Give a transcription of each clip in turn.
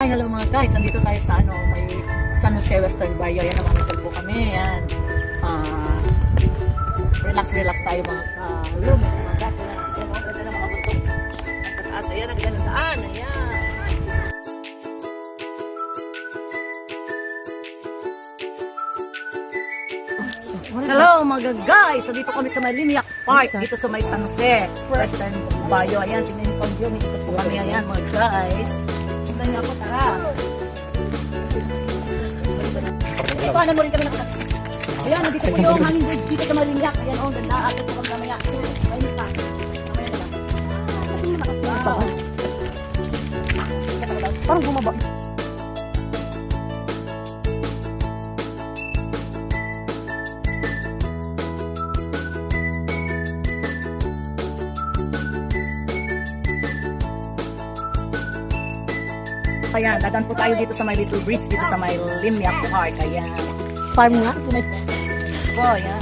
Hi, hello mga guys. Nandito tayo sa may San Jose Western Barrio. Ayan, namamasyal po kami. Ayan. Relax tayo mga room. Mga guys. Ayan, ang ganda ng mga bundok. Ang taas. Ayan, ang ganda saan. Ayan. Hello mga guys. So dito kami sa may Liniac Park. Dito sa may San Jose Western Barrio. Ayan, tingnan niyo pang view. May ikot po kami. Ayan mga guys. Tingnan niyo ako. Tara. Paano mo rin kami nakita? Ayan, nandito po yung hanging bridge dito sa Malinyak. Ayan, oh, ganda. Akit po kami mamaya. Ayun pa. Wow. Parang bumaba. Ayan, dadan po tayo dito sa may little bridge, dito sa may Liniac Park. Ayan. Farm nga? Oh, ayan.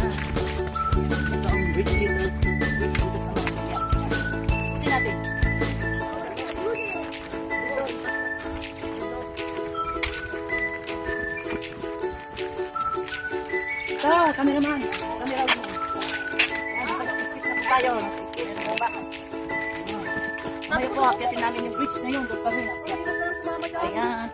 Ito ang bridge dito. Bridge dito sa may Liniac Park. Ito natin. Ito, cameraman. Cameraman. Ayan, nag-skip na po tayo. Ayan, baba. Ngayon po, akitin namin yung bridge na yun. Doon kami. Ayan.